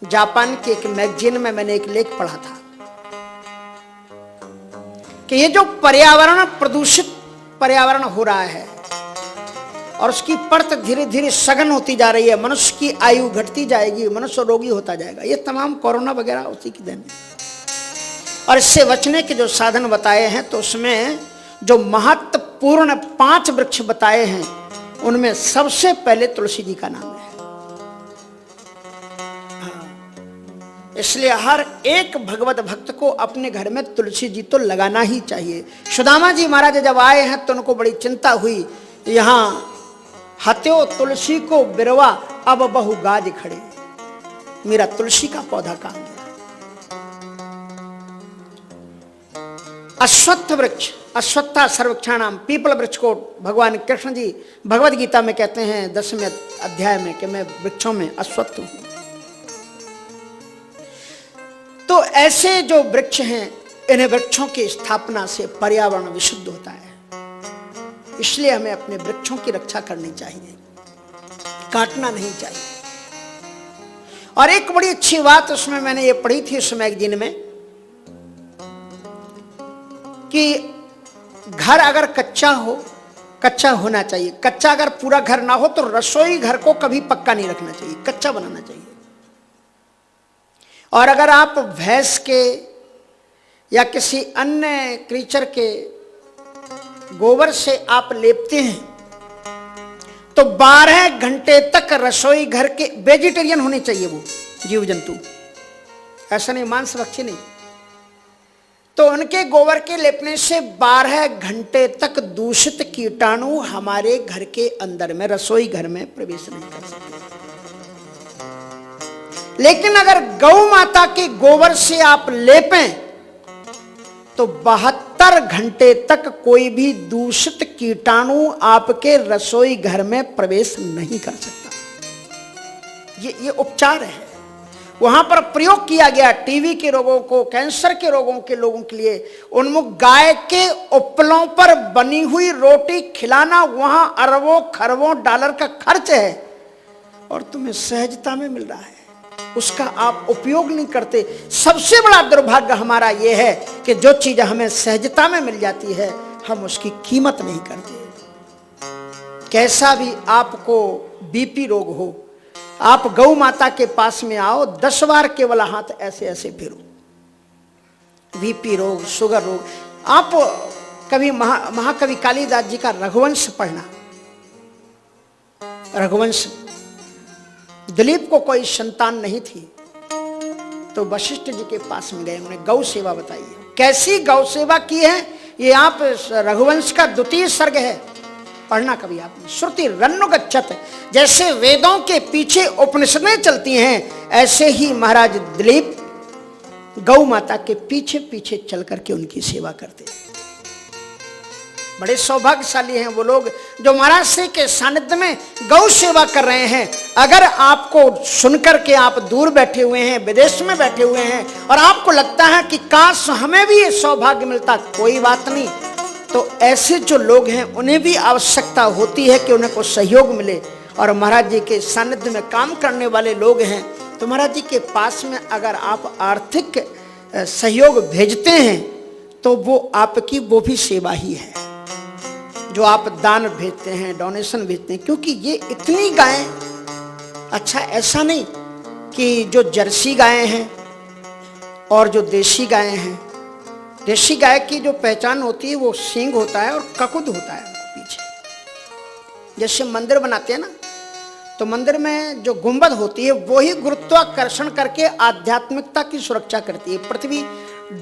Japan के एक magazine में मैंने एक लेख पढ़ा था कि ये जो पर्यावरण प्रदूषित पर्यावरण हो रहा है और उसकी परत धीरे धीरे सघन होती जा रही है, मनुष्य की आयु घटती जाएगी, मनुष्य रोगी होता जाएगा, ये तमाम कोरोना वगैरह उसी की देन है। और इससे बचने के जो साधन बताए हैं तो उसमें जो महत्वपूर्ण 5 वृक्ष बताए हैं उनमें सबसे पहले तुलसी जी का नाम है। इसलिए हर एक भगवत भक्त को अपने घर में तुलसी जी तो लगाना ही चाहिए। सुदामा जी महाराज जब आए हैं तो उनको बड़ी चिंता हुई, यहाँ हत्यो तुलसी को बिरवा अब बहु गाज खड़े, मेरा तुलसी का पौधा कहां गया। अश्वत्थ वृक्ष, अश्वत्था सर्वक्षाणाम, पीपल वृक्ष को भगवान कृष्ण जी भगवद गीता में कहते हैं 10वें अध्याय में कि मैं वृक्षों में अश्वत्थ हूं। तो ऐसे जो वृक्ष हैं, इन्हें वृक्षों की स्थापना से पर्यावरण विशुद्ध होता है। इसलिए हमें अपने वृक्षों की रक्षा करनी चाहिए, काटना नहीं चाहिए। और एक बड़ी अच्छी बात उसमें मैंने ये पढ़ी थी उस मैगजीन में कि घर अगर कच्चा हो, कच्चा होना चाहिए, कच्चा अगर पूरा घर ना हो तो रसोई घर को कभी पक्का नहीं रखना चाहिए, कच्चा बनाना चाहिए। और अगर आप भैंस के या किसी अन्य क्रीचर के गोबर से आप लेपते हैं तो 12 घंटे तक रसोई घर के वेजिटेरियन होने चाहिए वो जीव जंतु, ऐसा नहीं मांस भक्षी नहीं। तो उनके गोबर के लेपने से 12 घंटे तक दूषित कीटाणु हमारे घर के अंदर में रसोई घर में प्रवेश नहीं कर सकते। लेकिन अगर गौ माता के गोबर से आप लेपें तो 72 घंटे तक कोई भी दूषित कीटाणु आपके रसोई घर में प्रवेश नहीं कर सकता। ये उपचार है। वहां पर प्रयोग किया गया टीबी के रोगों को, कैंसर के रोगों के लोगों के लिए उन्मुख गाय के उपलों पर बनी हुई रोटी खिलाना, वहां अरबों खरबों डॉलर का खर्च है और तुम्हें सहजता में मिल रहा है, उसका आप उपयोग नहीं करते। सबसे बड़ा दुर्भाग्य हमारा यह है कि जो चीज हमें सहजता में मिल जाती है हम उसकी कीमत नहीं करते। कैसा भी आपको बीपी रोग हो, आप गौ माता के पास में आओ, 10 बार केवल हाथ ऐसे ऐसे फिरो। बीपी रोग, शुगर रोग, आप कभी महाकवि कालिदास जी का रघुवंश पढ़ना। रघुवंश, दिलीप को कोई संतान नहीं थी तो वशिष्ठ जी के पास में गए, उन्हें गौ सेवा बताई। कैसी गौ सेवा की है ये आप रघुवंश का 2 सर्ग है, पढ़ना कभी आपने। श्रुति रन्नु गच्छत, जैसे वेदों के पीछे उपनिषदें चलती हैं ऐसे ही महाराज दिलीप गौ माता के पीछे पीछे चल करके उनकी सेवा करते। बड़े सौभाग्यशाली हैं वो लोग जो महाराज श्री के सानिध्य में गौ सेवा कर रहे हैं। अगर आपको सुनकर के आप दूर बैठे हुए हैं, विदेश में बैठे हुए हैं और आपको लगता है कि काश हमें भी ये सौभाग्य मिलता, कोई बात नहीं। तो ऐसे जो लोग हैं उन्हें भी आवश्यकता होती है कि उन्हें को सहयोग मिले। और महाराज जी के सानिध्य में काम करने वाले लोग हैं तो महाराज जी के पास में अगर आप आर्थिक सहयोग भेजते हैं तो वो आपकी वो भी सेवा ही है। जो आप दान भेजते हैं, डोनेशन भेजते हैं, क्योंकि ये इतनी गायें, अच्छा ऐसा नहीं कि जो जर्सी गायें हैं और जो देशी गायें हैं, देशी गाय की जो पहचान होती है वो सींग होता है और ककुद होता है पीछे। जैसे मंदिर बनाते हैं ना तो मंदिर में जो गुंबद होती है वो ही गुरुत्वाकर्षण करके आध्यात्मिकता की सुरक्षा करती है, पृथ्वी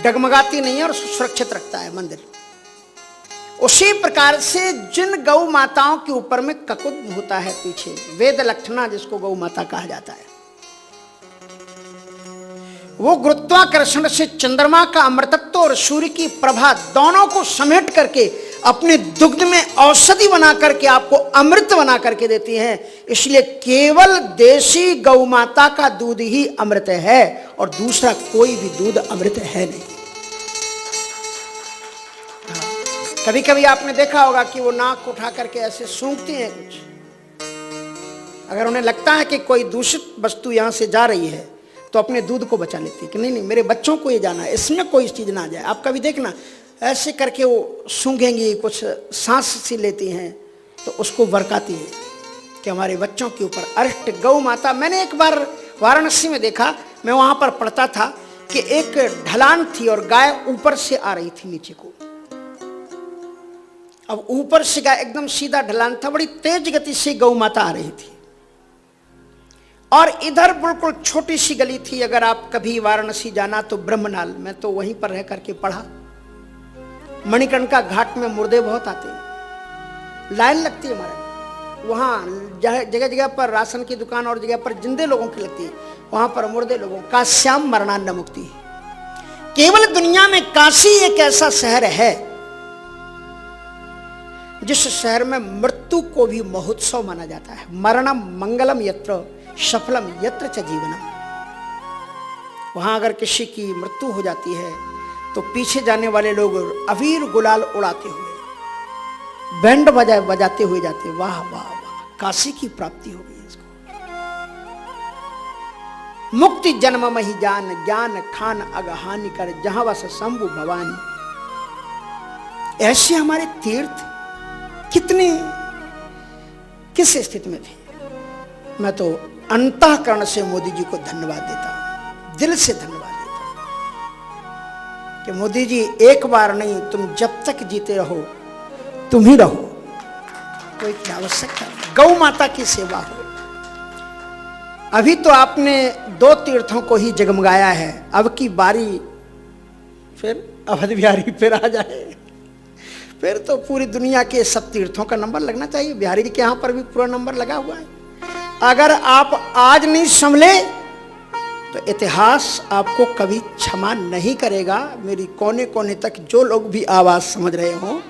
डगमगाती नहीं है और सुरक्षित रखता है मंदिर। उसी प्रकार से जिन गौ माताओं के ऊपर में ककुद होता है पीछे, वेद लक्षणा जिसको गौ माता कहा जाता है, वो गुरुत्वाकर्षण से चंद्रमा का अमृतत्व और सूर्य की प्रभा दोनों को समेट करके अपने दुग्ध में औषधि बना करके आपको अमृत बना करके देती हैं। इसलिए केवल देशी गौ माता का दूध ही अमृत है और दूसरा कोई भी दूध अमृत है नहीं। कभी कभी आपने देखा होगा कि वो नाक उठा करके ऐसे सूंघती हैं कुछ, अगर उन्हें लगता है कि कोई दूषित वस्तु यहाँ से जा रही है तो अपने दूध को बचा लेती है कि नहीं नहीं मेरे बच्चों को ये जाना है, इसमें कोई चीज़ ना आ जाए। आप कभी देखना ऐसे करके वो सूंघेंगी, कुछ सांस सी लेती हैं तो उसको बरकाती है कि हमारे बच्चों के ऊपर अरिष्ट गौ माता। मैंने एक बार वाराणसी में देखा, मैं वहाँ पर पढ़ता था कि एक ढलान थी और गाय ऊपर से आ रही थी नीचे को। अब ऊपर से गाय, एकदम सीधा ढलान था, बड़ी तेज गति से गौ माता आ रही थी और इधर बिल्कुल छोटी सी गली थी। अगर आप कभी वाराणसी जाना तो ब्रह्मनाल, मैं तो वहीं पर रह करके पढ़ा। मणिकर्णिका घाट में मुर्दे बहुत आते हैं, लाइन लगती है हमारे वहाँ, जगह जगह पर राशन की दुकान और जगह पर जिंदे लोगों की लगती है, वहां पर मुर्दे लोगों का श्याम मरणान्न मुक्ति। केवल दुनिया में काशी एक ऐसा शहर है जिस शहर में मृत्यु को भी महोत्सव माना जाता है। मरणम मंगलम यत्र सफलम यत्र च जीवनम। वहां अगर किसी की मृत्यु हो जाती है तो पीछे जाने वाले लोग अबीर गुलाल उड़ाते हुए, बैंड बजाते हुए जाते, वाह वाह वाह, काशी की प्राप्ति हो गई इसको। मुक्ति जन्म मही जान, ज्ञान खान अगहानि कर, जहां वस शंभु भवानी। ऐसे हमारे तीर्थ कितने किस स्थिति में थे। मैं तो अंतःकरण से मोदी जी को धन्यवाद देता हूं, दिल से धन्यवाद देता हूं कि मोदी जी एक बार नहीं, तुम जब तक जीते रहो तुम ही रहो, कोई क्या आवश्यकता नहीं। गौ माता की सेवा हो। अभी तो आपने 2 तीर्थों को ही जगमगाया है, अब की बारी फिर अवध बिहारी फिर आ जाए, फिर तो पूरी दुनिया के सब तीर्थों का नंबर लगना चाहिए। बिहारी जी के यहाँ पर भी पूरा नंबर लगा हुआ है। अगर आप आज नहीं संभले तो इतिहास आपको कभी क्षमा नहीं करेगा। मेरी कोने कोने तक जो लोग भी आवाज समझ रहे हो,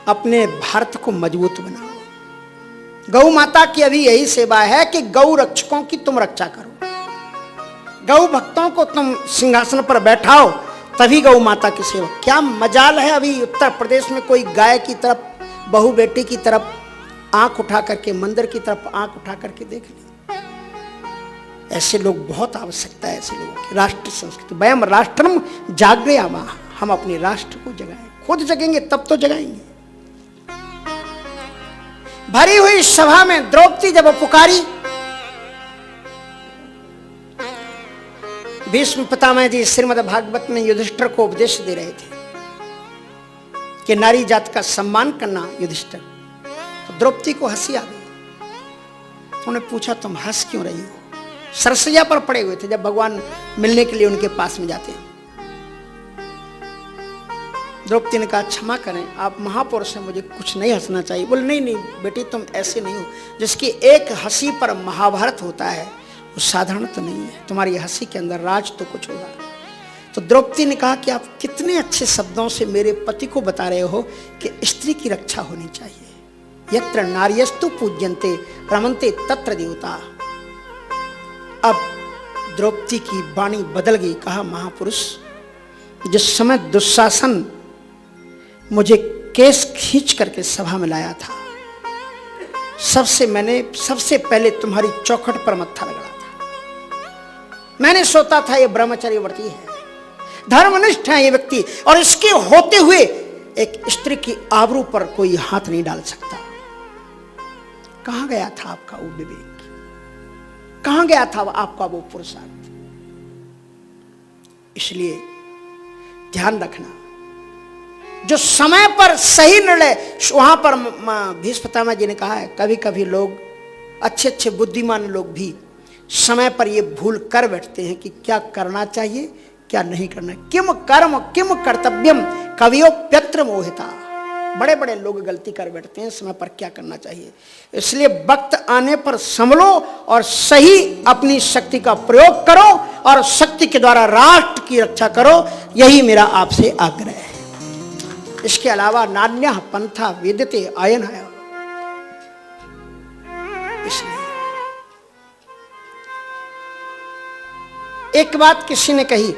अपने भारत को मजबूत बनाओ। गौ माता की अभी यही सेवा है कि गौ रक्षकों की तुम रक्षा करो, गौ भक्तों को तुम सिंहासन पर बैठाओ, तभी गौ माता की सेवा। क्या मजाल है अभी उत्तर प्रदेश में कोई गाय की तरफ, बहू बेटी की तरफ आंख उठा करके, मंदिर की तरफ आंख उठा करके देख ले। ऐसे लोग बहुत आवश्यकता है, ऐसे लोगों की। राष्ट्र संस्कृति वयम राष्ट्रम जागृयामा, हम अपने राष्ट्र को जगाएं। खुद जगेंगे तब तो जगाएंगे। भरी हुई सभा में द्रौपदी जब पुकारी, भीष्म पितामह जी श्रीमद् भागवत में युधिष्ठिर को उपदेश दे रहे थे कि नारी जात का सम्मान करना युधिष्ठिर। तो द्रौपदी को हंसी आ गई। उन्होंने पूछा तुम हंस क्यों रही हो? सरसैया पर पड़े हुए थे जब भगवान मिलने के लिए उनके पास में जाते हैं। द्रौपदी ने कहा क्षमा करें, आप महापुरुष हैं, मुझे कुछ नहीं हंसना चाहिए। बोले नहीं नहीं बेटी, तुम ऐसे नहीं हो। जिसकी एक हंसी पर महाभारत होता है वो साधारण तो नहीं है, तुम्हारी हंसी के अंदर राज तो कुछ होगा। तो द्रौपदी ने कहा कि आप कितने अच्छे शब्दों से मेरे पति को बता रहे हो कि स्त्री की रक्षा होनी चाहिए। यत्र नार्यस्तु पूज्यन्ते रमन्ते तत्र देवता। अब द्रौपदी की वाणी बदल गई। कहा महापुरुष, जिस समय दुशासन मुझे केस खींच करके सभा में लाया था, सबसे पहले तुम्हारी चौखट पर मत्था रगड़ा था। मैंने सोचा था ये ब्रह्मचर्य व्रती है, धर्मनिष्ठ है ये व्यक्ति, और इसके होते हुए एक स्त्री की आबरू पर कोई हाथ नहीं डाल सकता। कहां गया था आपका वो विवेक? कहां गया था आपका वो पुरुषार्थ? इसलिए ध्यान रखना, जो समय पर सही निर्णय, वहां पर भीष्म पितामह जी ने कहा है कभी कभी लोग, अच्छे अच्छे बुद्धिमान लोग भी समय पर ये भूल कर बैठते हैं कि क्या करना चाहिए क्या नहीं करना। किम कर्म किम कर्तव्यम कवियोप्यत्र मोहिता। बड़े बड़े लोग गलती कर बैठते हैं समय पर क्या करना चाहिए। इसलिए वक्त आने पर संभलो और सही अपनी शक्ति का प्रयोग करो और शक्ति के द्वारा राष्ट्र की रक्षा करो। यही मेरा आपसे आग्रह है। इसके अलावा नान्य पंथा वेदते आयन है। इसलिए एक बात किसी ने कही,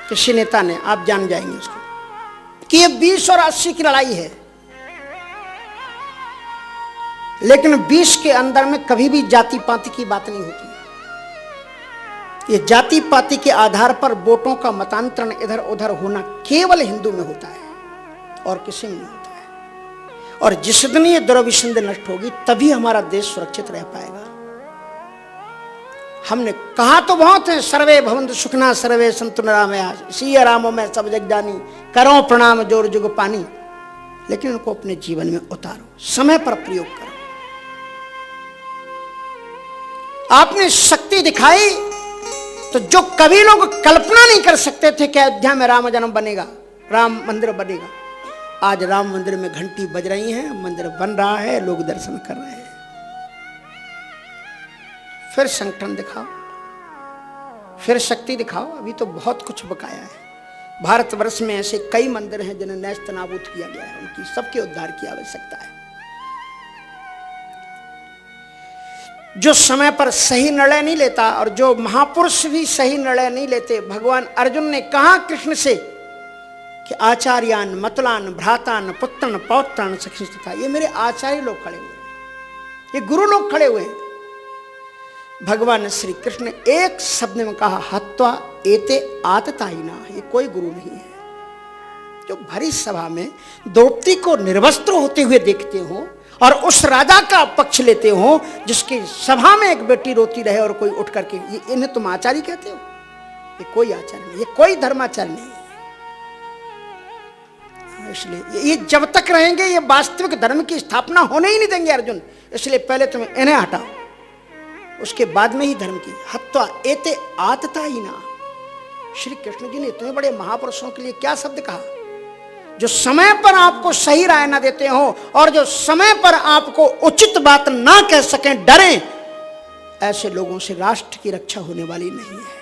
किसी नेता ने, आप जान जाएंगे उसको, कि ये 20 और 80 की लड़ाई है। लेकिन 20 के अंदर में कभी भी जाति पाति की बात नहीं होती। ये जाति पाति के आधार पर वोटों का मतांतरण इधर उधर होना केवल हिंदू में होता है और किसी में नहीं होता है। और जिस दिन ये दुर्विसंधि नष्ट होगी तभी हमारा देश सुरक्षित रह पाएगा। हमने कहा तो बहुत है, सर्वे भवन्तु सुखिनः सर्वे सन्तु निरामयाः, सिया रामो में सब जग जानी, करो प्रणाम जोर जुग पानी। लेकिन उनको अपने जीवन में उतारो, समय पर प्रयोग करो। आपने शक्ति दिखाई तो जो कभी लोग कल्पना नहीं कर सकते थे कि अयोध्या में राम जन्म बनेगा, राम मंदिर बनेगा, आज राम मंदिर में घंटी बज रही है, मंदिर बन रहा है, लोग दर्शन कर रहे हैं। फिर संगठन दिखाओ, फिर शक्ति दिखाओ। अभी तो बहुत कुछ बकाया है। भारतवर्ष में ऐसे कई मंदिर हैं जिन्हें नेस्त नाबूद किया गया है, उनकी सबके उद्धार की आवश्यकता है। जो समय पर सही निर्णय नहीं लेता और जो महापुरुष भी सही निर्णय नहीं लेते, भगवान अर्जुन ने कहा कृष्ण से कि आचार्यान मतलान भ्रातान पुत्रन पौत्रान सखिष्ठता, ये मेरे आचार्य लोग खड़े हुए हैं, ये गुरु लोग खड़े हुए हैं। भगवान श्री कृष्ण ने एक शब्द में कहा, हत्वा एते आततायिना, ये कोई गुरु नहीं है। जो भरी सभा में द्रौपदी को निर्वस्त्र होते हुए देखते हो और उस राजा का पक्ष लेते हो जिसकी सभा में एक बेटी रोती रहे और कोई उठ करके, ये इन्हें तुम आचार्य कहते हो? ये कोई आचार्य नहीं, ये कोई धर्माचार्य नहीं है। इसलिए ये जब तक रहेंगे ये वास्तविक धर्म की स्थापना होने ही नहीं देंगे अर्जुन। इसलिए पहले तुम इन्हें हटाओ, उसके बाद में ही धर्म की। हत्वा एते आततायिना, श्री कृष्ण जी ने इतने बड़े महापुरुषों के लिए क्या शब्द कहा? जो समय पर आपको सही राय ना देते हो और जो समय पर आपको उचित बात ना कह सकें, डरें, ऐसे लोगों से राष्ट्र की रक्षा होने वाली नहीं है।